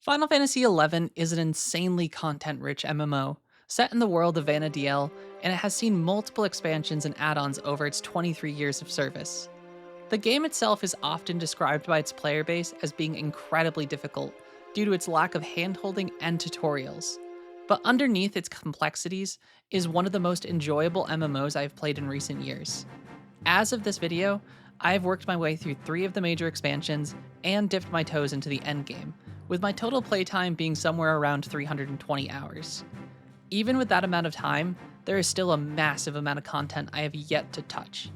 Final Fantasy XI is an insanely content-rich MMO, set in the world of Vana'diel, and it has seen multiple expansions and add-ons over its 23 years of service. The game itself is often described by its player base as being incredibly difficult due to its lack of handholding and tutorials. But underneath its complexities is one of the most enjoyable MMOs I've played in recent years. As of this video, I have worked my way through 3 of the major expansions and dipped my toes into the endgame, with my total playtime being somewhere around 320 hours. Even with that amount of time, there is still a massive amount of content I have yet to touch.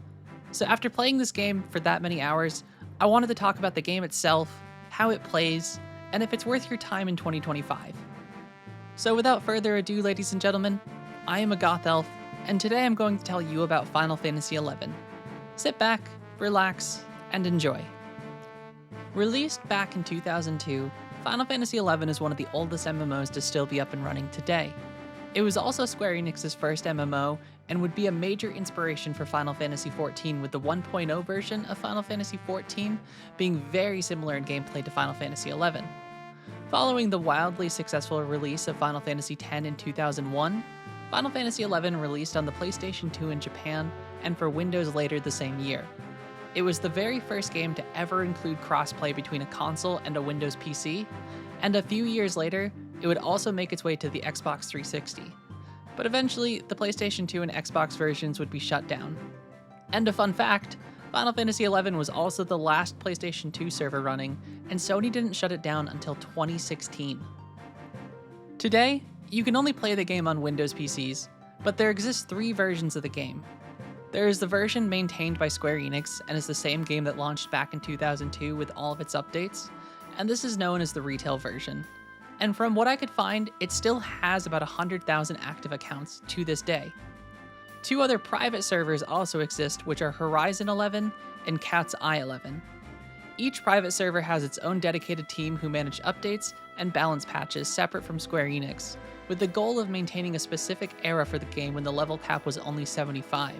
So after playing this game for that many hours, I wanted to talk about the game itself, how it plays, and if it's worth your time in 2025. So without further ado, ladies and gentlemen, I am a Goth Elf, and today I'm going to tell you about Final Fantasy XI. Sit back, relax, and enjoy. Released back in 2002, Final Fantasy XI is one of the oldest MMOs to still be up and running today. It was also Square Enix's first MMO and would be a major inspiration for Final Fantasy XIV, with the 1.0 version of Final Fantasy XIV being very similar in gameplay to Final Fantasy XI. Following the wildly successful release of Final Fantasy X in 2001, Final Fantasy XI released on the PlayStation 2 in Japan and for Windows later the same year. It was the very first game to ever include crossplay between a console and a Windows PC, and a few years later, it would also make its way to the Xbox 360. But eventually, the PlayStation 2 and Xbox versions would be shut down. And a fun fact, Final Fantasy XI was also the last PlayStation 2 server running, and Sony didn't shut it down until 2016. Today, you can only play the game on Windows PCs, but there exist 3 versions of the game. There is the version maintained by Square Enix and is the same game that launched back in 2002 with all of its updates, and this is known as the retail version. And from what I could find, it still has about 100,000 active accounts to this day. 2 other private servers also exist, which are Horizon 11 and Cat's Eye 11. Each private server has its own dedicated team who manage updates and balance patches separate from Square Enix, with the goal of maintaining a specific era for the game when the level cap was only 75.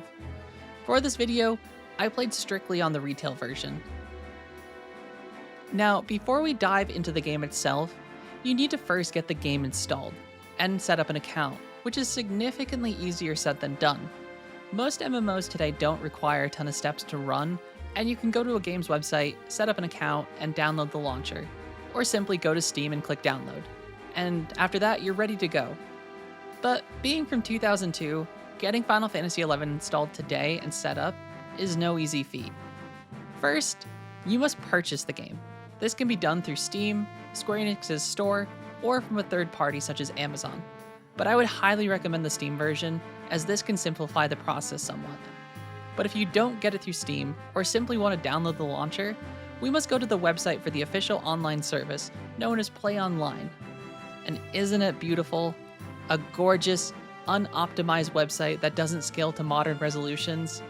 For this video, I played strictly on the retail version. Now, before we dive into the game itself, you need to first get the game installed and set up an account, which is significantly easier said than done. Most MMOs today don't require a ton of steps to run, and you can go to a game's website, set up an account, and download the launcher, or simply go to Steam and click download. And after that, you're ready to go. But being from 2002, getting Final Fantasy XI installed today and set up is no easy feat. First, you must purchase the game. This can be done through Steam, Square Enix's store, or from a third party such as Amazon. But I would highly recommend the Steam version, as this can simplify the process somewhat. But if you don't get it through Steam, or simply want to download the launcher, we must go to the website for the official online service, known as Play Online. And isn't it beautiful? A gorgeous, unoptimized website that doesn't scale to modern resolutions,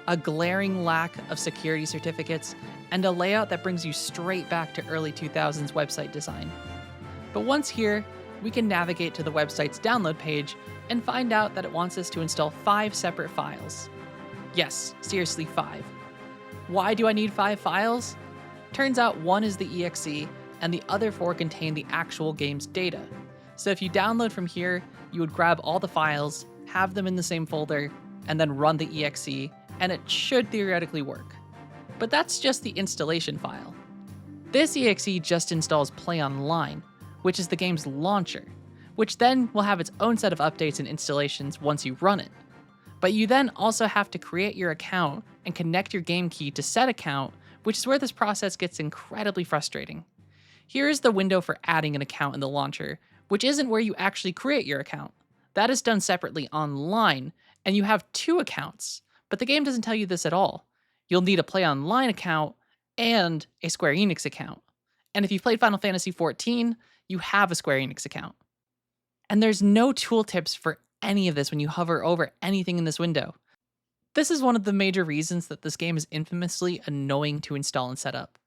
a glaring lack of security certificates, and a layout that brings you straight back to early 2000s website design. But once here, we can navigate to the website's download page and find out that it wants us to install 5 separate files. Yes, seriously 5. Why do I need 5 files? Turns out 1 is the exe, and the other 4 contain the actual game's data. So if you download from here, you would grab all the files, have them in the same folder, and then run the exe, and it should theoretically work. But that's just the installation file. This exe just installs Play Online, which is the game's launcher, which then will have its own set of updates and installations once you run it. But you then also have to create your account and connect your game key to said account, which is where this process gets incredibly frustrating. Here is the window for adding an account in the launcher, which isn't where you actually create your account. That is done separately online, and you have 2 accounts, but the game doesn't tell you this at all. You'll need a Play Online account and a Square Enix account. And if you've played Final Fantasy XIV, you have a Square Enix account. And there's no tooltips for any of this when you hover over anything in this window. This is one of the major reasons that this game is infamously annoying to install and set up.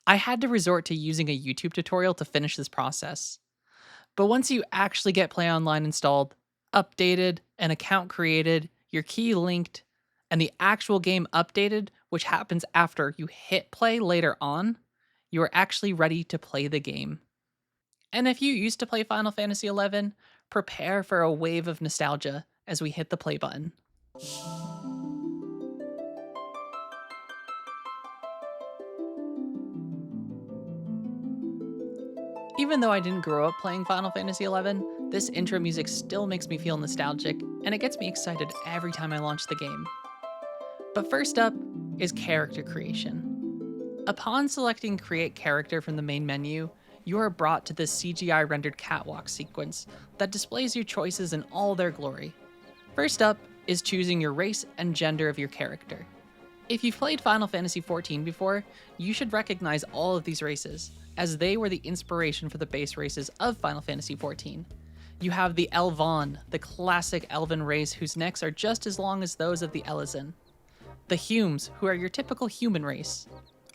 I had to resort to using a YouTube tutorial to finish this process. But once you actually get Play Online installed, updated, an account created, your key linked, and the actual game updated, which happens after you hit play later on, you are actually ready to play the game. And if you used to play Final Fantasy XI, prepare for a wave of nostalgia as we hit the play button. Even though I didn't grow up playing Final Fantasy XI, this intro music still makes me feel nostalgic, and it gets me excited every time I launch the game. But first up is character creation. Upon selecting Create Character from the main menu, you are brought to this CGI rendered catwalk sequence that displays your choices in all their glory. First up is choosing your race and gender of your character. If you've played Final Fantasy XIV before, you should recognize all of these races, as they were the inspiration for the base races of Final Fantasy XIV. You have the Elvan, the classic elven race whose necks are just as long as those of the Elezen. The Humes, who are your typical human race.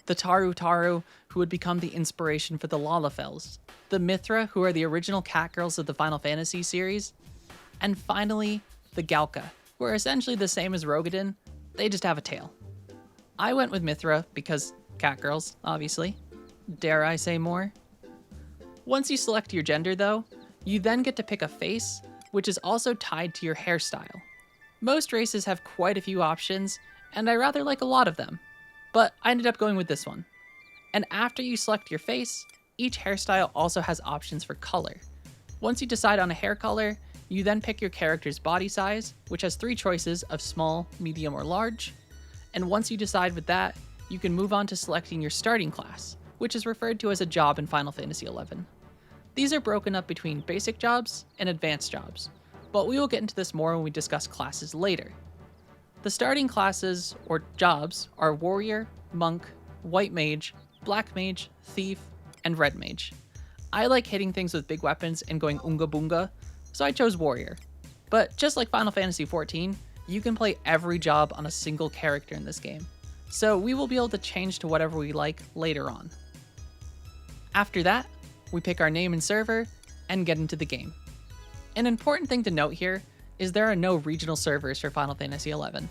The Taru Taru, who would become the inspiration for the Lalafels. The Mithra, who are the original catgirls of the Final Fantasy series. And finally, the Galka, who are essentially the same as Rogadin, they just have a tail. I went with Mithra because catgirls, obviously. Dare I say more? Once you select your gender though, you then get to pick a face, which is also tied to your hairstyle. Most races have quite a few options, and I rather like a lot of them, but I ended up going with this one. And after you select your face, each hairstyle also has options for color. Once you decide on a hair color, you then pick your character's body size, which has 3 choices of small, medium, or large. And once you decide with that, you can move on to selecting your starting class, which is referred to as a job in Final Fantasy XI. These are broken up between basic jobs and advanced jobs, but we will get into this more when we discuss classes later. The starting classes, or jobs, are Warrior, Monk, White Mage, Black Mage, Thief, and Red Mage. I like hitting things with big weapons and going Unga Boonga, so I chose Warrior. But just like Final Fantasy XIV, you can play every job on a single character in this game, so we will be able to change to whatever we like later on. After that, we pick our name and server, and get into the game. An important thing to note here is there are no regional servers for Final Fantasy XI.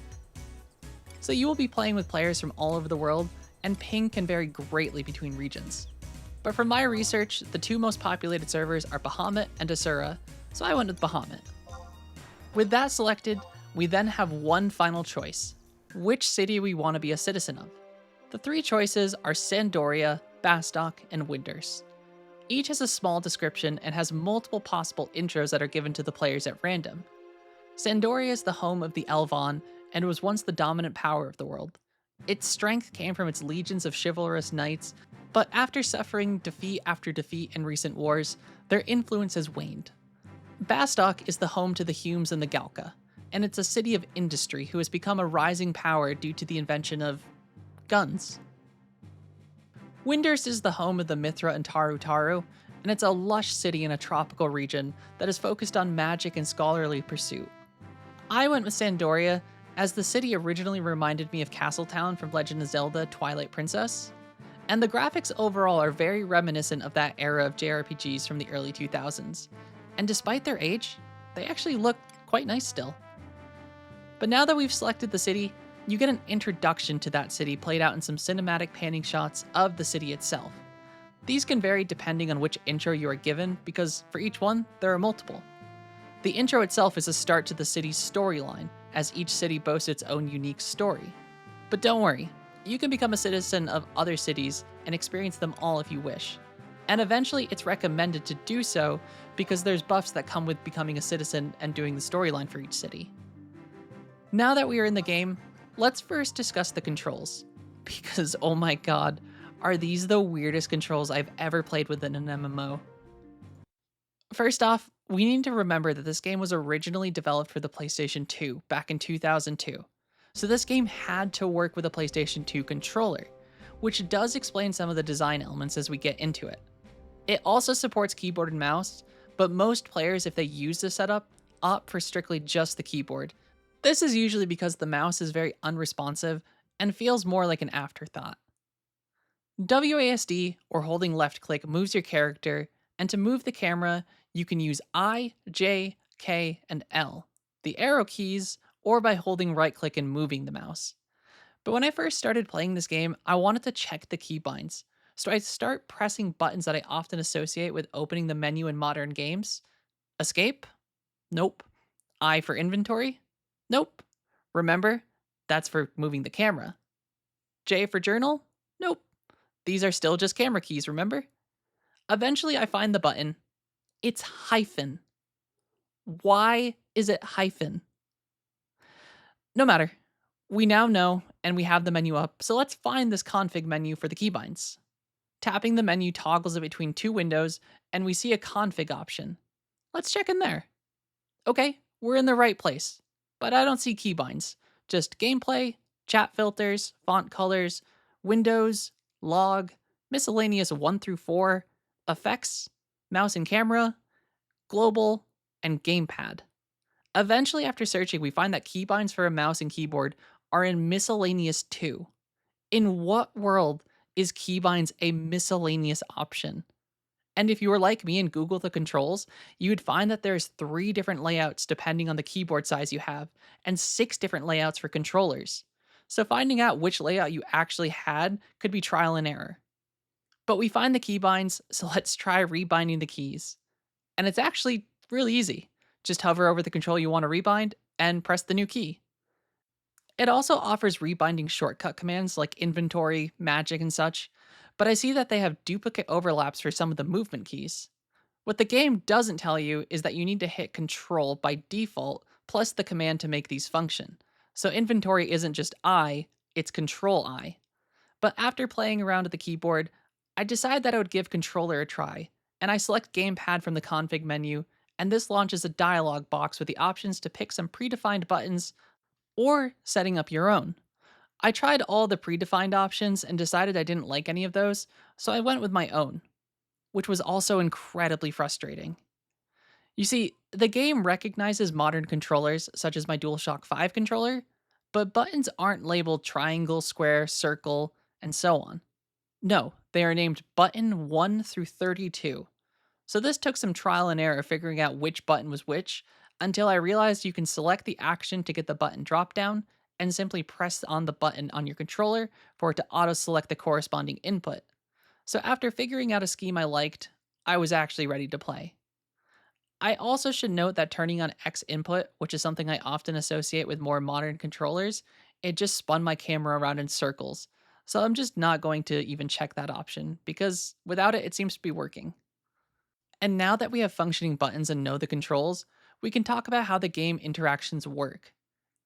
So you will be playing with players from all over the world, and ping can vary greatly between regions. But from my research, the 2 most populated servers are Bahamut and Asura, so I went with Bahamut. With that selected, we then have one final choice: which city we want to be a citizen of. The 3 choices are Sandoria, Bastok, and Winders. Each has a small description and has multiple possible intros that are given to the players at random. Sandoria is the home of the Elvan and was once the dominant power of the world. Its strength came from its legions of chivalrous knights, but after suffering defeat after defeat in recent wars, their influence has waned. Bastok is the home to the Humes and the Galka, and it's a city of industry who has become a rising power due to the invention of guns. Winders is the home of the Mithra and Taru Taru, and it's a lush city in a tropical region that is focused on magic and scholarly pursuit. I went with Sandoria, as the city originally reminded me of Castletown from Legend of Zelda Twilight Princess, and the graphics overall are very reminiscent of that era of JRPGs from the early 2000s, and despite their age, they actually look quite nice still. But now that we've selected the city, you get an introduction to that city played out in some cinematic panning shots of the city itself. These can vary depending on which intro you are given, because for each one, there are multiple. The intro itself is a start to the city's storyline, as each city boasts its own unique story. But don't worry, you can become a citizen of other cities and experience them all if you wish. And eventually it's recommended to do so because there's buffs that come with becoming a citizen and doing the storyline for each city. Now that we are in the game, let's first discuss the controls, because oh my god, are these the weirdest controls I've ever played within an MMO. First off, we need to remember that this game was originally developed for the PlayStation 2 back in 2002, so this game had to work with a PlayStation 2 controller, which does explain some of the design elements as we get into it. It also supports keyboard and mouse, but most players, if they use this setup, opt for strictly just the keyboard. This is usually because the mouse is very unresponsive and feels more like an afterthought. WASD, or holding left click, moves your character, and to move the camera, you can use I, J, K, and L, the arrow keys, or by holding right click and moving the mouse. But when I first started playing this game, I wanted to check the keybinds, So I start pressing buttons that I often associate with opening the menu in modern games. Escape? Nope. I for inventory? Nope. Remember? That's for moving the camera. J for journal? Nope. These are still just camera keys, remember? Eventually, I find the button. It's hyphen. Why is it hyphen? No matter. We now know, and we have the menu up, so let's find this config menu for the keybinds. Tapping the menu toggles it between two windows, and we see a config option. Let's check in there. Okay, we're in the right place, but I don't see keybinds. Just gameplay, chat filters, font colors, windows, log, miscellaneous 1 through 4, effects, mouse and camera, global, and gamepad. Eventually, after searching, we find that keybinds for a mouse and keyboard are in miscellaneous 2. In what world is keybinds a miscellaneous option? And if you were like me and Google the controls, you would find that there's 3 different layouts depending on the keyboard size you have, and 6 different layouts for controllers. So finding out which layout you actually had could be trial and error. But we find the keybinds, so let's try rebinding the keys. And it's actually really easy. Just hover over the control you want to rebind and press the new key. It also offers rebinding shortcut commands like inventory, magic, and such, but I see that they have duplicate overlaps for some of the movement keys. What the game doesn't tell you is that you need to hit control by default plus the command to make these function. So inventory isn't just I, it's control I. But after playing around with the keyboard, I decided that I would give controller a try, and I select gamepad from the config menu, and this launches a dialog box with the options to pick some predefined buttons or setting up your own. I tried all the predefined options and decided I didn't like any of those, so I went with my own, which was also incredibly frustrating. You see, the game recognizes modern controllers, such as my DualShock 5 controller, but buttons aren't labeled triangle, square, circle, and so on. No, they are named button 1 through 32. So this took some trial and error figuring out which button was which, until I realized you can select the action to get the button drop down and simply press on the button on your controller for it to auto-select the corresponding input. So after figuring out a scheme I liked, I was actually ready to play. I also should note that turning on X input, which is something I often associate with more modern controllers, it just spun my camera around in circles. So I'm just not going to even check that option, because without it, it seems to be working. And now that we have functioning buttons and know the controls, we can talk about how the game interactions work.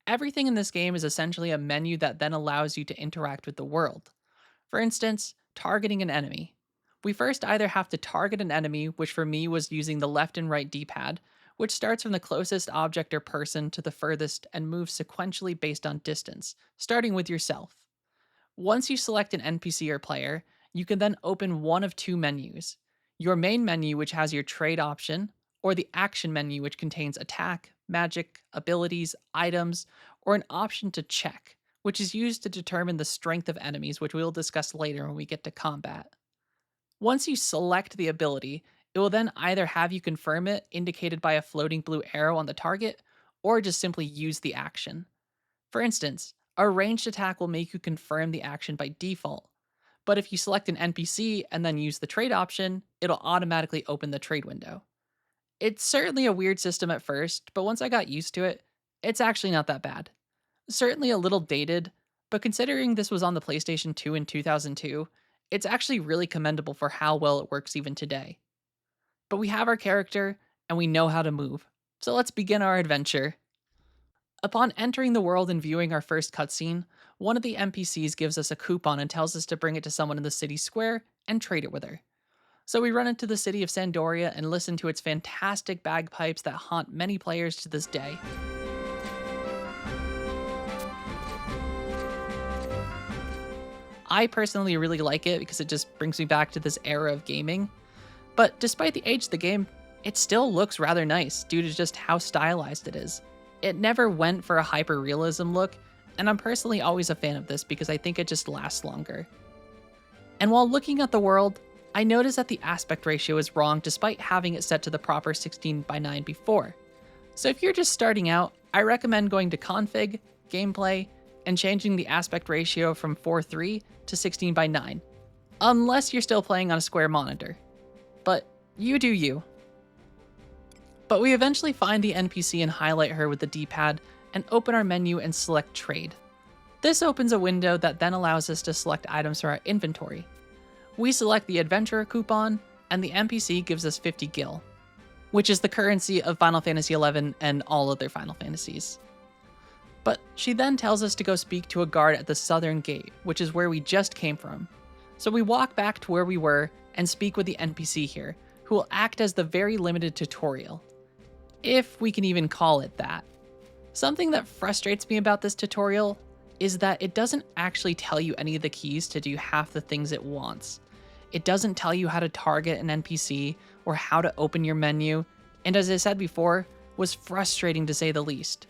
Everything in this game is essentially a menu that then allows you to interact with the world. For instance, targeting an enemy. We first either have to target an enemy, which for me was using the left and right D-pad, which starts from the closest object or person to the furthest and moves sequentially based on distance, starting with yourself. Once you select an NPC or player, you can then open one of 2 menus. Your main menu, which has your trade option, or the action menu, which contains attack, magic, abilities, items, or an option to check, which is used to determine the strength of enemies, which we'll discuss later when we get to combat. Once you select the ability, it will then either have you confirm it, indicated by a floating blue arrow on the target, or just simply use the action. For instance, a ranged attack will make you confirm the action by default, but if you select an NPC and then use the trade option, it'll automatically open the trade window. It's certainly a weird system at first, but once I got used to it, it's actually not that bad. Certainly a little dated, but considering this was on the PlayStation 2 in 2002, it's actually really commendable for how well it works even today. But we have our character, and we know how to move, so let's begin our adventure. Upon entering the world and viewing our first cutscene, one of the NPCs gives us a coupon and tells us to bring it to someone in the city square and trade it with her. So we run into the city of Sandoria and listen to its fantastic bagpipes that haunt many players to this day. I personally really like it because it just brings me back to this era of gaming. But despite the age of the game, it still looks rather nice due to just how stylized it is. It never went for a hyper-realism look, and I'm personally always a fan of this because I think it just lasts longer. And while looking at the world, I noticed that the aspect ratio is wrong despite having it set to the proper 16:9 before. So if you're just starting out, I recommend going to Config, Gameplay, and changing the aspect ratio from 4:3 to 16:9. Unless you're still playing on a square monitor. But you do you. But we eventually find the NPC and highlight her with the D-pad and open our menu and select Trade. This opens a window that then allows us to select items from our inventory. We select the Adventurer coupon, and the NPC gives us 50 gil, which is the currency of Final Fantasy XI and all other Final Fantasies. But she then tells us to go speak to a guard at the southern gate, which is where we just came from. So we walk back to where we were and speak with the NPC here, who will act as the very limited tutorial, if we can even call it that. Something that frustrates me about this tutorial is that it doesn't actually tell you any of the keys to do half the things it wants. It doesn't tell you how to target an NPC or how to open your menu, and as I said before, was frustrating to say the least.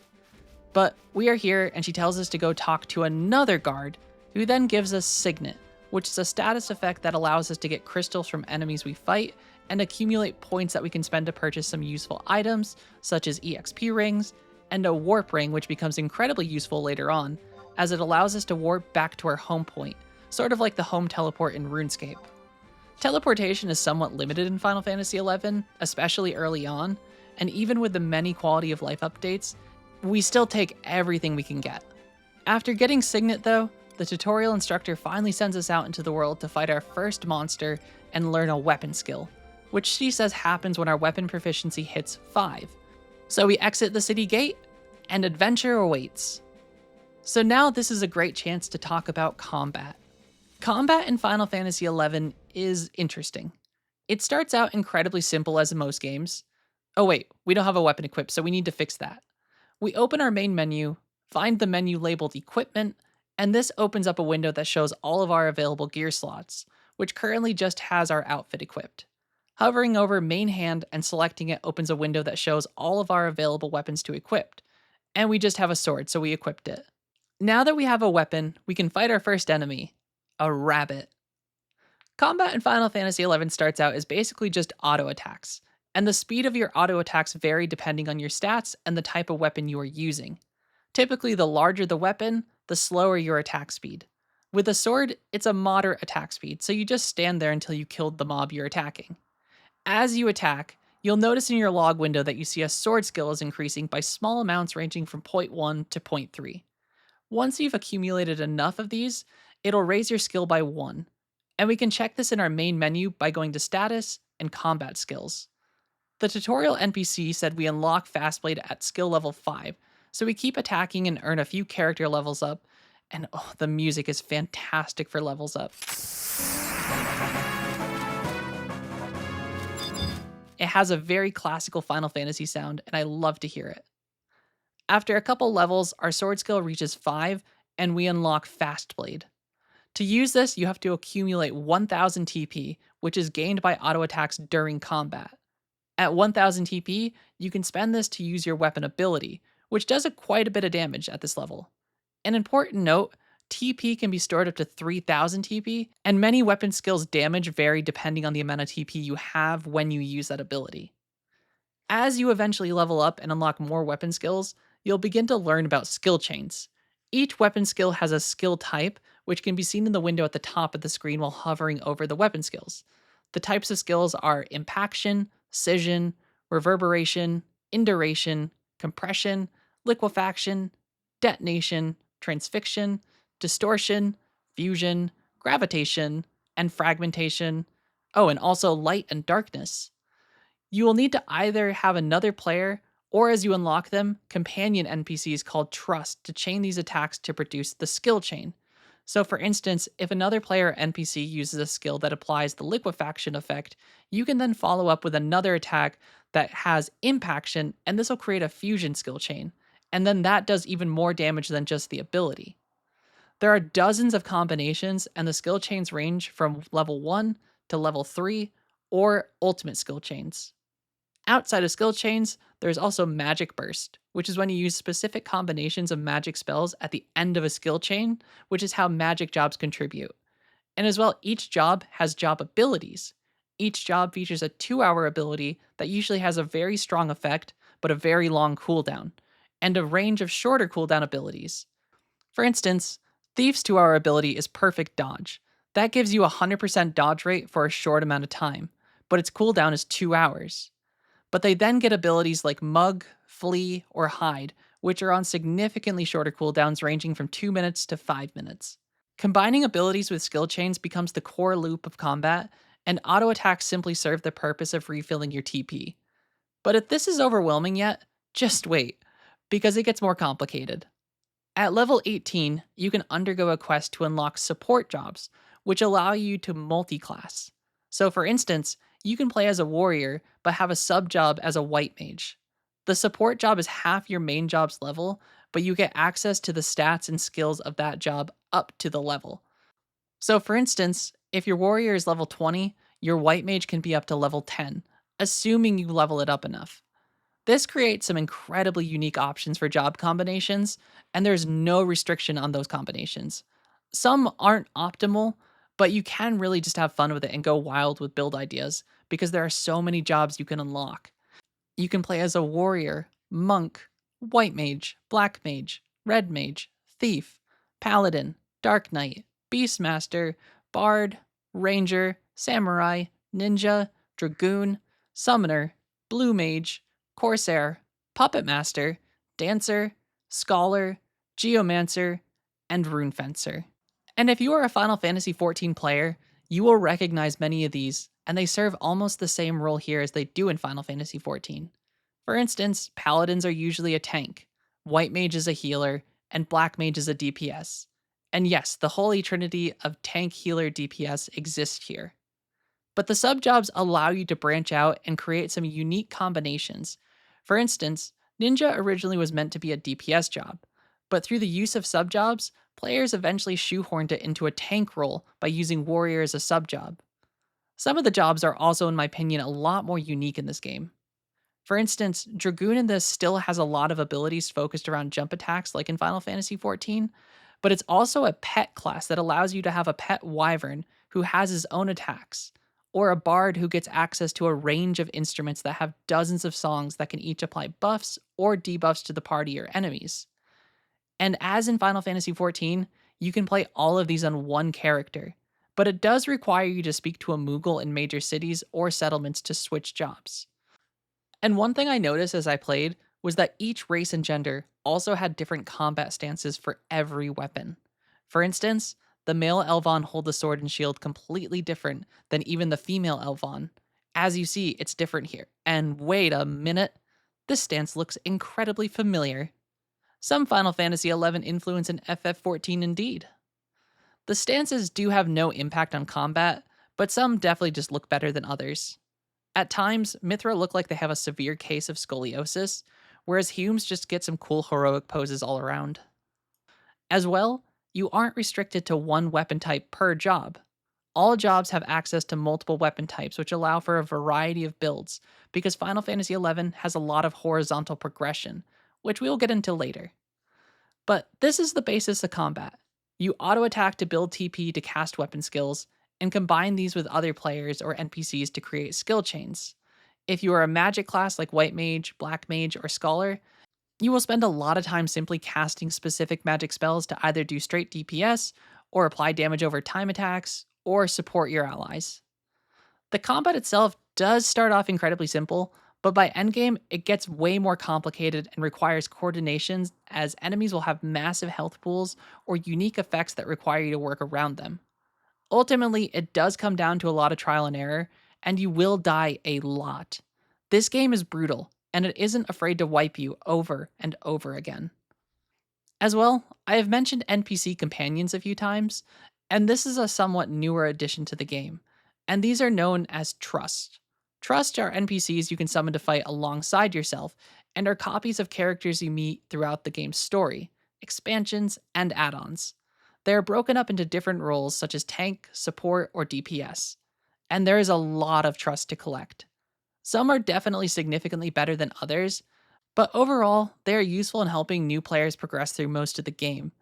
But we are here and she tells us to go talk to another guard, who then gives us Signet, which is a status effect that allows us to get crystals from enemies we fight and accumulate points that we can spend to purchase some useful items, such as EXP rings, and a warp ring, which becomes incredibly useful later on, as it allows us to warp back to our home point, sort of like the home teleport in RuneScape. Teleportation is somewhat limited in Final Fantasy XI, especially early on, and even with the many quality of life updates, we still take everything we can get. After getting Signet though, the tutorial instructor finally sends us out into the world to fight our first monster and learn a weapon skill, which she says happens when our weapon proficiency hits 5. So we exit the city gate, and adventure awaits. So now this is a great chance to talk about combat. Combat in Final Fantasy XI is interesting. It starts out incredibly simple as in most games. Oh wait, we don't have a weapon equipped, so we need to fix that. We open our main menu, find the menu labeled Equipment, and this opens up a window that shows all of our available gear slots, which currently just has our outfit equipped. Hovering over main hand and selecting it opens a window that shows all of our available weapons to equip, and we just have a sword, so we equipped it. Now that we have a weapon, we can fight our first enemy, a rabbit. Combat in Final Fantasy XI starts out as basically just auto attacks, and the speed of your auto attacks vary depending on your stats and the type of weapon you are using. Typically, the larger the weapon, the slower your attack speed. With a sword, it's a moderate attack speed, so you just stand there until you killed the mob you're attacking. As you attack, you'll notice in your log window that you see a sword skill is increasing by small amounts ranging from 0.1 to 0.3. Once you've accumulated enough of these, it'll raise your skill by 1. And we can check this in our main menu by going to Status and Combat Skills. The tutorial NPC said we unlock Fastblade at skill level 5, so we keep attacking and earn a few character levels up, and oh, the music is fantastic for levels up. It has a very classical Final Fantasy sound, and I love to hear it. After a couple levels, our sword skill reaches 5, and we unlock Fastblade. To use this, you have to accumulate 1000 TP, which is gained by auto attacks during combat. At 1000 TP, you can spend this to use your weapon ability, which does quite a bit of damage at this level. An important note, TP can be stored up to 3000 TP, and many weapon skills damage vary depending on the amount of TP you have when you use that ability. As you eventually level up and unlock more weapon skills, you'll begin to learn about skill chains. Each weapon skill has a skill type, which can be seen in the window at the top of the screen while hovering over the weapon skills. The types of skills are Impaction, Scission, Reverberation, Induration, Compression, Liquefaction, Detonation, Transfixion, Distortion, Fusion, Gravitation, and Fragmentation. Oh, and also Light and Darkness. You will need to either have another player, or as you unlock them, companion NPCs called Trust to chain these attacks to produce the skill chain. So for instance, if another player NPC uses a skill that applies the liquefaction effect, you can then follow up with another attack that has impaction, and this will create a fusion skill chain, and then that does even more damage than just the ability. There are dozens of combinations, and the skill chains range from level 1 to level 3, or ultimate skill chains. Outside of skill chains, there's also Magic Burst, which is when you use specific combinations of magic spells at the end of a skill chain, which is how magic jobs contribute. And as well, each job has job abilities. Each job features a 2-hour ability that usually has a very strong effect, but a very long cooldown, and a range of shorter cooldown abilities. For instance, Thief's 2-hour ability is Perfect Dodge. That gives you a 100% dodge rate for a short amount of time, but its cooldown is 2 hours. But they then get abilities like Mug, Flee, or Hide, which are on significantly shorter cooldowns ranging from 2 minutes to 5 minutes. Combining abilities with skill chains becomes the core loop of combat, and auto attacks simply serve the purpose of refilling your TP. But if this is overwhelming yet, just wait, because it gets more complicated. At level 18, you can undergo a quest to unlock support jobs, which allow you to multi-class. So for instance, you can play as a warrior, but have a sub job as a white mage. The support job is half your main job's level, but you get access to the stats and skills of that job up to the level. So for instance, if your warrior is level 20, your white mage can be up to level 10, assuming you level it up enough. This creates some incredibly unique options for job combinations, and there's no restriction on those combinations. Some aren't optimal, but you can really just have fun with it and go wild with build ideas because there are so many jobs you can unlock. You can play as a warrior, monk, white mage, black mage, red mage, thief, paladin, dark knight, beastmaster, bard, ranger, samurai, ninja, dragoon, summoner, blue mage, corsair, puppet master, dancer, scholar, geomancer, and rune fencer. And if you are a Final Fantasy XIV player, you will recognize many of these, and they serve almost the same role here as they do in Final Fantasy XIV. For instance, paladins are usually a tank, white mage is a healer, and black mage is a DPS. And yes, the holy trinity of tank, healer, DPS exists here. But the subjobs allow you to branch out and create some unique combinations. For instance, Ninja originally was meant to be a DPS job, but through the use of subjobs, players eventually shoehorned it into a tank role by using Warrior as a subjob. Some of the jobs are also, in my opinion, a lot more unique in this game. For instance, Dragoon in this still has a lot of abilities focused around jump attacks like in Final Fantasy XIV, but it's also a pet class that allows you to have a pet wyvern who has his own attacks, or a bard who gets access to a range of instruments that have dozens of songs that can each apply buffs or debuffs to the party or enemies. And as in Final Fantasy XIV, you can play all of these on one character, but it does require you to speak to a Moogle in major cities or settlements to switch jobs. And one thing I noticed as I played was that each race and gender also had different combat stances for every weapon. For instance, the male Elvon hold the sword and shield completely different than even the female Elvon. As you see, it's different here. And wait a minute, this stance looks incredibly familiar. Some Final Fantasy XI influence in FF14 indeed. The stances do have no impact on combat, but some definitely just look better than others. At times, Mithra look like they have a severe case of scoliosis, whereas Humes just get some cool heroic poses all around. As well, you aren't restricted to one weapon type per job. All jobs have access to multiple weapon types, which allow for a variety of builds, because Final Fantasy XI has a lot of horizontal progression, which we will get into later. But this is the basis of combat. You auto attack to build TP to cast weapon skills, and combine these with other players or NPCs to create skill chains. If you are a magic class like White Mage, Black Mage, or Scholar, you will spend a lot of time simply casting specific magic spells to either do straight DPS, or apply damage over time attacks, or support your allies. The combat itself does start off incredibly simple, but by endgame, it gets way more complicated and requires coordination as enemies will have massive health pools or unique effects that require you to work around them. Ultimately, it does come down to a lot of trial and error, and you will die a lot. This game is brutal, and it isn't afraid to wipe you over and over again. As well, I have mentioned NPC companions a few times, and this is a somewhat newer addition to the game, and these are known as Trust. Trust are NPCs you can summon to fight alongside yourself, and are copies of characters you meet throughout the game's story, expansions, and add-ons. They are broken up into different roles such as tank, support, or DPS, and there is a lot of trust to collect. Some are definitely significantly better than others, but overall, they are useful in helping new players progress through most of the game.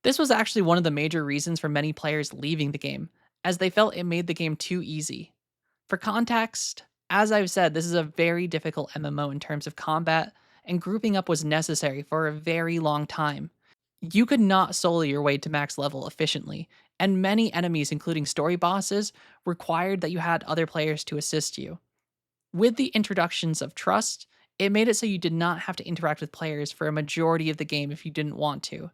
This was actually one of the major reasons for many players leaving the game, as they felt it made the game too easy. For context, as I've said, this is a very difficult MMO in terms of combat, and grouping up was necessary for a very long time. You could not solo your way to max level efficiently, and many enemies, including story bosses, required that you had other players to assist you. With the introductions of trust, it made it so you did not have to interact with players for a majority of the game if you didn't want to.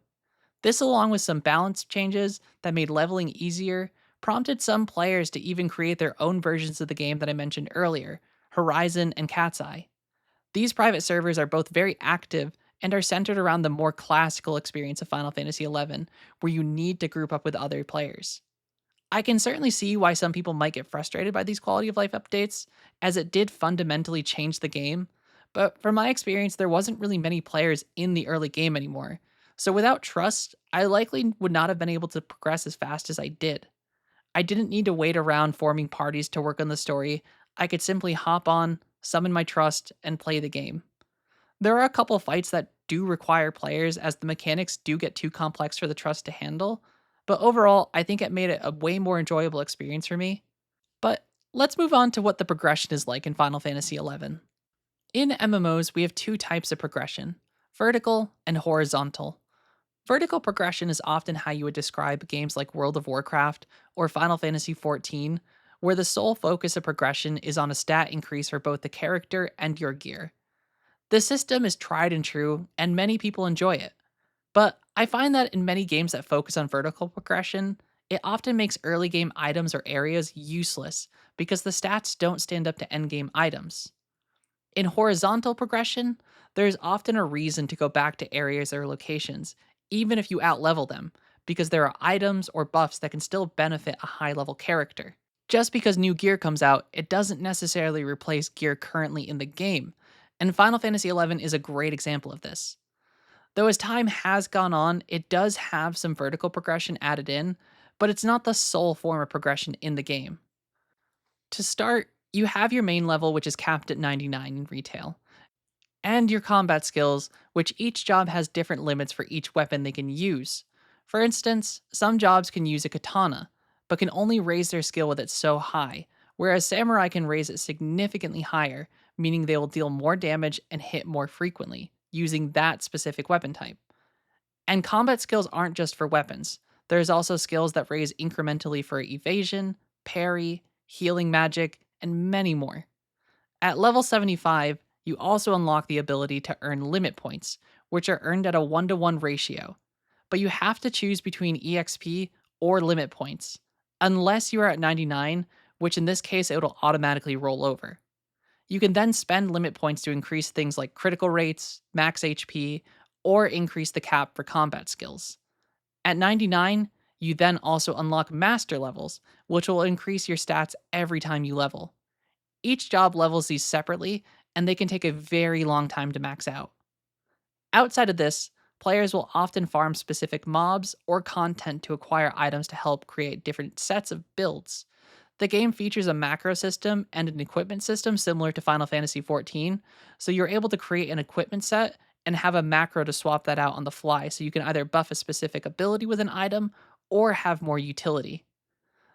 This, along with some balance changes that made leveling easier, prompted some players to even create their own versions of the game that I mentioned earlier, Horizon and Cat's Eye. These private servers are both very active and are centered around the more classical experience of Final Fantasy XI, where you need to group up with other players. I can certainly see why some people might get frustrated by these quality of life updates, as it did fundamentally change the game. But from my experience, there wasn't really many players in the early game anymore. So without trust, I likely would not have been able to progress as fast as I did. I didn't need to wait around forming parties to work on the story. I could simply hop on, summon my trust, and play the game. There are a couple fights that do require players, as the mechanics do get too complex for the trust to handle, but overall, I think it made it a way more enjoyable experience for me. But let's move on to what the progression is like in Final Fantasy XI. In MMOs, we have two types of progression: vertical and horizontal. Vertical progression is often how you would describe games like World of Warcraft or Final Fantasy XIV, where the sole focus of progression is on a stat increase for both the character and your gear. The system is tried and true, and many people enjoy it. But I find that in many games that focus on vertical progression, it often makes early game items or areas useless because the stats don't stand up to end game items. In horizontal progression, there is often a reason to go back to areas or locations, even if you outlevel them, because there are items or buffs that can still benefit a high level character. Just because new gear comes out, it doesn't necessarily replace gear currently in the game, and Final Fantasy XI is a great example of this. Though as time has gone on, it does have some vertical progression added in, but it's not the sole form of progression in the game. To start, you have your main level, which is capped at 99 in retail, and your combat skills, which each job has different limits for each weapon they can use. For instance, some jobs can use a katana, but can only raise their skill with it so high, whereas samurai can raise it significantly higher, meaning they will deal more damage and hit more frequently, using that specific weapon type. And combat skills aren't just for weapons. There's also skills that raise incrementally for evasion, parry, healing magic, and many more. At level 75, you also unlock the ability to earn limit points, which are earned at a 1-to-1 ratio. But you have to choose between EXP or limit points, unless you are at 99, which in this case it'll automatically roll over. You can then spend limit points to increase things like critical rates, max HP, or increase the cap for combat skills. At 99, you then also unlock master levels, which will increase your stats every time you level. Each job levels these separately, and they can take a very long time to max out. Outside of this, players will often farm specific mobs or content to acquire items to help create different sets of builds. The game features a macro system and an equipment system similar to Final Fantasy XIV, so you're able to create an equipment set and have a macro to swap that out on the fly, so you can either buff a specific ability with an item or have more utility.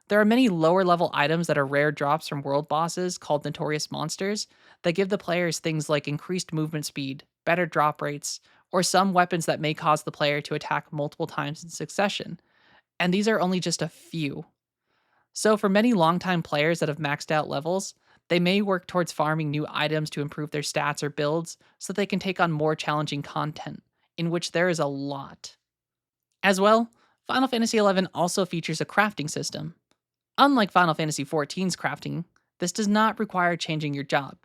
There are many lower level items that are rare drops from world bosses called Notorious Monsters that give the players things like increased movement speed, better drop rates, or some weapons that may cause the player to attack multiple times in succession. And these are only just a few. So, for many longtime players that have maxed out levels, they may work towards farming new items to improve their stats or builds so they can take on more challenging content, in which there is a lot. As well, Final Fantasy XI also features a crafting system. Unlike Final Fantasy XIV's crafting, this does not require changing your job.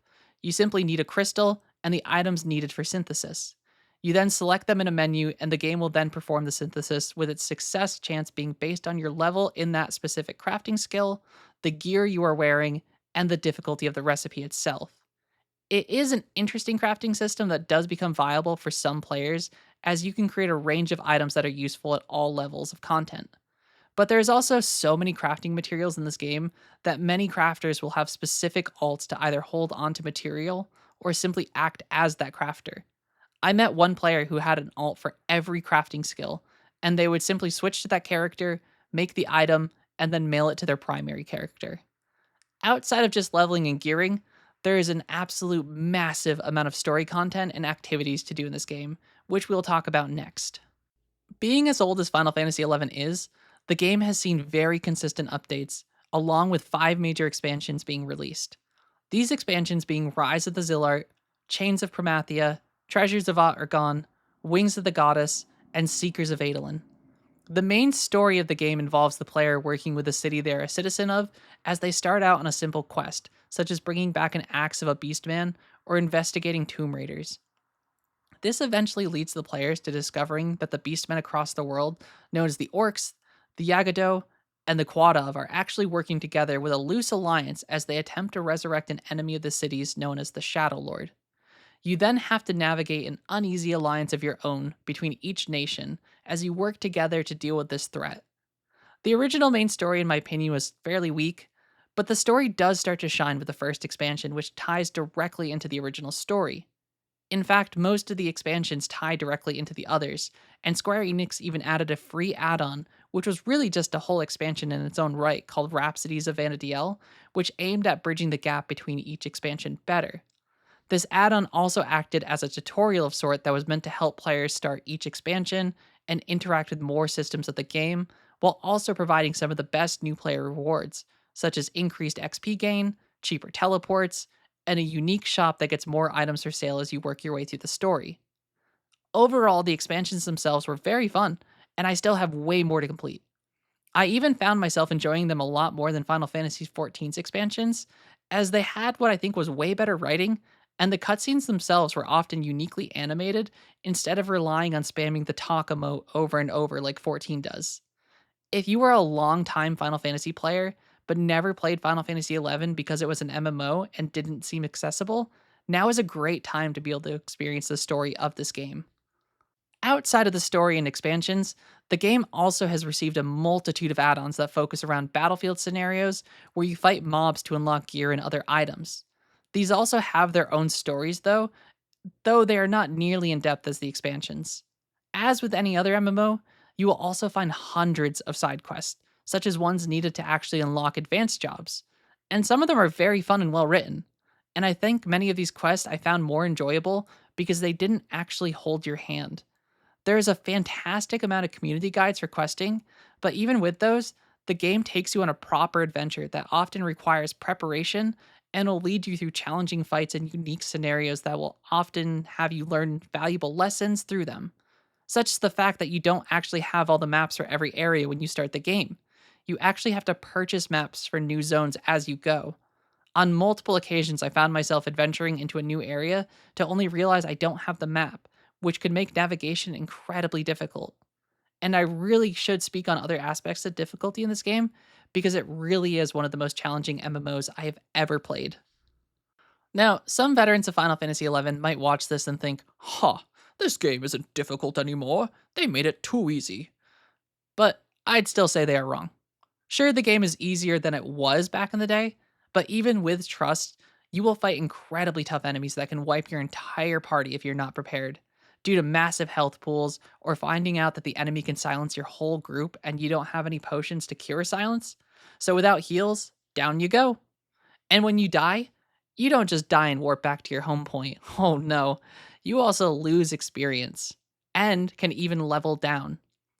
You simply need a crystal and the items needed for synthesis. You then select them in a menu, and the game will then perform the synthesis, with its success chance being based on your level in that specific crafting skill, the gear you are wearing, and the difficulty of the recipe itself. It is an interesting crafting system that does become viable for some players, as you can create a range of items that are useful at all levels of content. But there's also so many crafting materials in this game that many crafters will have specific alts to either hold onto material or simply act as that crafter. I met one player who had an alt for every crafting skill, and they would simply switch to that character, make the item, and then mail it to their primary character. Outside of just leveling and gearing, there is an absolute massive amount of story content and activities to do in this game, which we'll talk about next. Being as old as Final Fantasy XI is, The game has seen very consistent updates, along with 5 major expansions being released. These expansions being Rise of the Zillart, Chains of Promathia, Treasures of Argon, Wings of the Goddess, and Seekers of Adolin. The main story of the game involves the player working with the city they're a citizen of as they start out on a simple quest, such as bringing back an axe of a beastman or investigating tomb raiders. This eventually leads the players to discovering that the beastmen across the world, known as the Orcs, the Yagado, and the Quadav, are actually working together with a loose alliance as they attempt to resurrect an enemy of the cities known as the Shadow Lord. You then have to navigate an uneasy alliance of your own between each nation as you work together to deal with this threat. The original main story, in my opinion, was fairly weak, but the story does start to shine with the first expansion, which ties directly into the original story. In fact, most of the expansions tie directly into the others, and Square Enix even added a free add on, which was really just a whole expansion in its own right called Rhapsodies of Vana'diel, which aimed at bridging the gap between each expansion better. This add on also acted as a tutorial of sort that was meant to help players start each expansion and interact with more systems of the game, while also providing some of the best new player rewards, such as increased XP gain, cheaper teleports, and a unique shop that gets more items for sale as you work your way through the story. Overall, the expansions themselves were very fun, and I still have way more to complete. I even found myself enjoying them a lot more than Final Fantasy XIV's expansions, as they had what I think was way better writing, and the cutscenes themselves were often uniquely animated instead of relying on spamming the talk emote over and over like 14 does. If you are a long-time Final Fantasy player, but never played Final Fantasy XI because it was an MMO and didn't seem accessible, now is a great time to be able to experience the story of this game. Outside of the story and expansions, the game also has received a multitude of add ons that focus around battlefield scenarios where you fight mobs to unlock gear and other items. These also have their own stories, though they are not nearly in depth as the expansions. As with any other MMO, you will also find hundreds of side quests, such as ones needed to actually unlock advanced jobs. And some of them are very fun and well written. And I think many of these quests I found more enjoyable because they didn't actually hold your hand. There is a fantastic amount of community guides for questing, but even with those, the game takes you on a proper adventure that often requires preparation and will lead you through challenging fights and unique scenarios that will often have you learn valuable lessons through them, such as the fact that you don't actually have all the maps for every area when you start the game. You actually have to purchase maps for new zones as you go. On multiple occasions, I found myself adventuring into a new area to only realize I don't have the map, which could make navigation incredibly difficult. And I really should speak on other aspects of difficulty in this game because it really is one of the most challenging MMOs I have ever played. Now, some veterans of Final Fantasy XI might watch this and think, huh, this game isn't difficult anymore. They made it too easy. But I'd still say they are wrong. Sure, the game is easier than it was back in the day, but even with trust, you will fight incredibly tough enemies that can wipe your entire party if you're not prepared, due to massive health pools or finding out that the enemy can silence your whole group and you don't have any potions to cure silence. So without heals, down you go. And when you die, you don't just die and warp back to your home point. Oh no, you also lose experience and can even level down.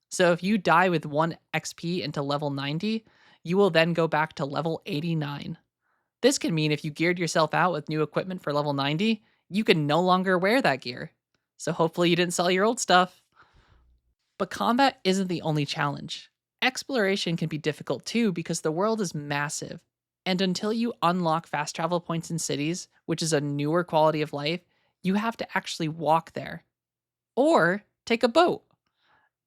So if you die with 1 XP into level 90, you will then go back to level 89. This can mean if you geared yourself out with new equipment for level 90, you can no longer wear that gear. So hopefully you didn't sell your old stuff. But combat isn't the only challenge. Exploration can be difficult too because the world is massive. And until you unlock fast travel points in cities, which is a newer quality of life, you have to actually walk there. Or take a boat.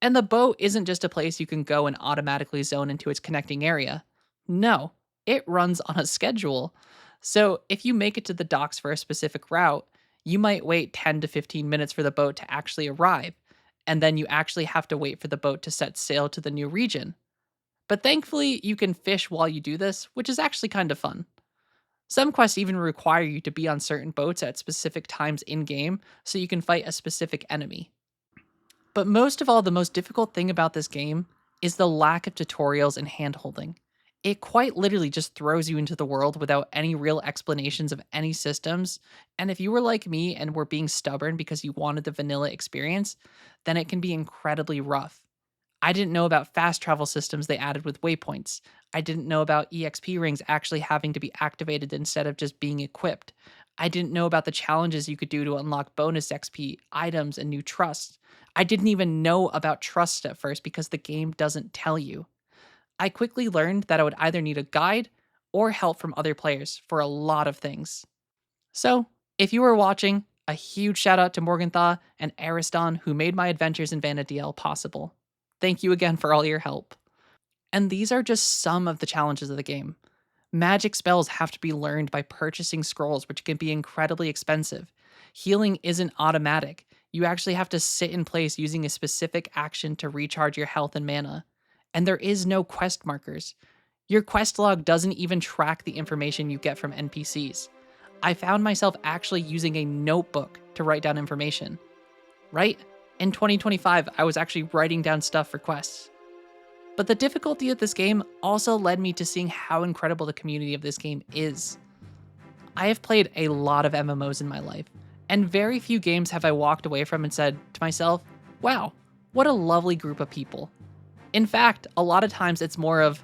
And the boat isn't just a place you can go and automatically zone into its connecting area. No, it runs on a schedule. So if you make it to the docks for a specific route, you might wait 10 to 15 minutes for the boat to actually arrive, and then you actually have to wait for the boat to set sail to the new region. But thankfully, you can fish while you do this, which is actually kind of fun. Some quests even require you to be on certain boats at specific times in game so you can fight a specific enemy. But most of all, the most difficult thing about this game is the lack of tutorials and handholding. It quite literally just throws you into the world without any real explanations of any systems, and if you were like me and were being stubborn because you wanted the vanilla experience, then it can be incredibly rough. I didn't know about fast travel systems they added with waypoints. I didn't know about EXP rings actually having to be activated instead of just being equipped. I didn't know about the challenges you could do to unlock bonus XP, items, and new trusts. I didn't even know about trust at first because the game doesn't tell you. I quickly learned that I would either need a guide or help from other players for a lot of things. So, if you were watching, a huge shout out to Morganthaw and Ariston who made my adventures in Vana'diel possible. Thank you again for all your help. And these are just some of the challenges of the game. Magic spells have to be learned by purchasing scrolls, which can be incredibly expensive. Healing isn't automatic. You actually have to sit in place using a specific action to recharge your health and mana. And there is no quest markers. Your quest log doesn't even track the information you get from NPCs. I found myself actually using a notebook to write down information. Right? In 2025, I was actually writing down stuff for quests. But the difficulty of this game also led me to seeing how incredible the community of this game is. I have played a lot of MMOs in my life, and very few games have I walked away from and said to myself, wow, what a lovely group of people. In fact, a lot of times it's more of,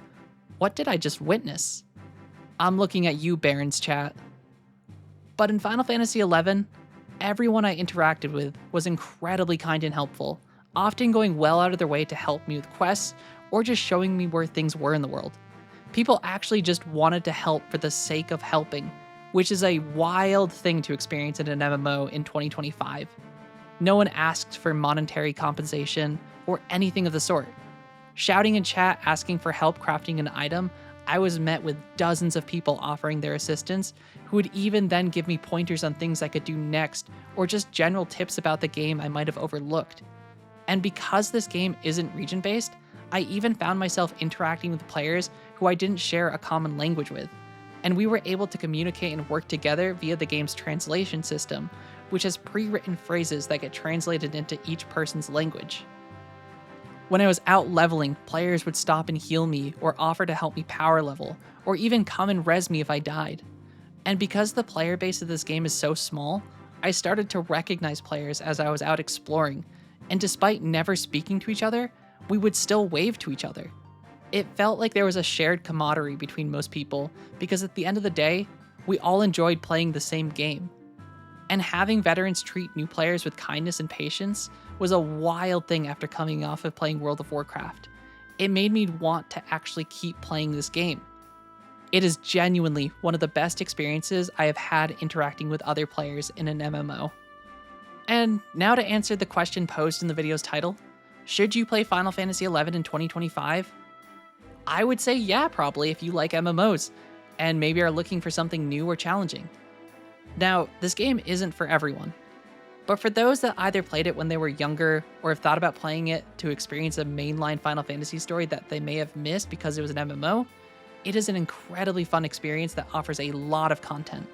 what did I just witness? I'm looking at you, Baron's chat. But in Final Fantasy XI, everyone I interacted with was incredibly kind and helpful, often going well out of their way to help me with quests or just showing me where things were in the world. People actually just wanted to help for the sake of helping, which is a wild thing to experience in an MMO in 2025. No one asked for monetary compensation or anything of the sort. Shouting in chat asking for help crafting an item, I was met with dozens of people offering their assistance who would even then give me pointers on things I could do next or just general tips about the game I might have overlooked. And because this game isn't region-based, I even found myself interacting with players who I didn't share a common language with, and we were able to communicate and work together via the game's translation system, which has pre-written phrases that get translated into each person's language. When I was out leveling, players would stop and heal me or offer to help me power level, or even come and res me if I died. And because the player base of this game is so small, I started to recognize players as I was out exploring, and despite never speaking to each other, we would still wave to each other. It felt like there was a shared camaraderie between most people because at the end of the day, we all enjoyed playing the same game. And having veterans treat new players with kindness and patience was a wild thing after coming off of playing World of Warcraft. It made me want to actually keep playing this game. It is genuinely one of the best experiences I have had interacting with other players in an MMO. And now to answer the question posed in the video's title, should you play Final Fantasy XI in 2025? I would say yeah, probably, if you like MMOs, and maybe are looking for something new or challenging. Now, this game isn't for everyone, but for those that either played it when they were younger or have thought about playing it to experience a mainline Final Fantasy story that they may have missed because it was an MMO, it is an incredibly fun experience that offers a lot of content.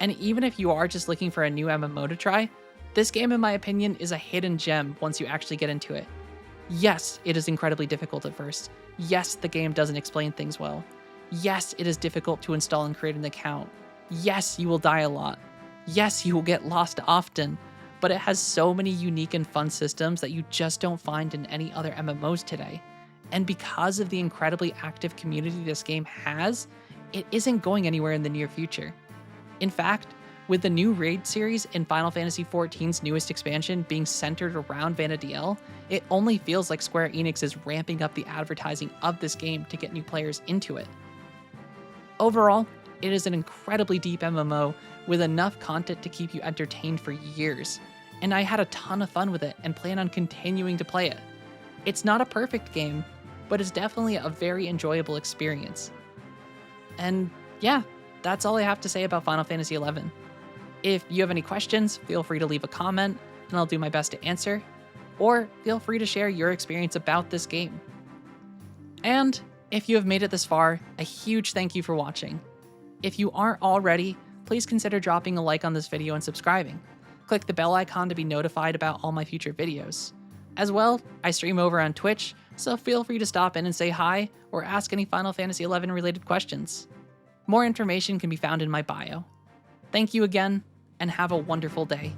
And even if you are just looking for a new MMO to try, this game, in my opinion, is a hidden gem once you actually get into it. Yes, it is incredibly difficult at first. Yes, the game doesn't explain things well. Yes, it is difficult to install and create an account. Yes, you will die a lot. Yes, you will get lost often, but it has so many unique and fun systems that you just don't find in any other MMOs today. And because of the incredibly active community this game has, it isn't going anywhere in the near future. In fact, with the new raid series in Final Fantasy XIV's newest expansion being centered around Vana'diel, it only feels like Square Enix is ramping up the advertising of this game to get new players into it. Overall, it is an incredibly deep MMO with enough content to keep you entertained for years, and I had a ton of fun with it and plan on continuing to play it. It's not a perfect game, but it's definitely a very enjoyable experience. And yeah, that's all I have to say about Final Fantasy XI. If you have any questions, feel free to leave a comment and I'll do my best to answer, or feel free to share your experience about this game. And if you have made it this far, a huge thank you for watching. If you aren't already, please consider dropping a like on this video and subscribing. Click the bell icon to be notified about all my future videos. As well, I stream over on Twitch, so feel free to stop in and say hi or ask any Final Fantasy XI related questions. More information can be found in my bio. Thank you again, and have a wonderful day.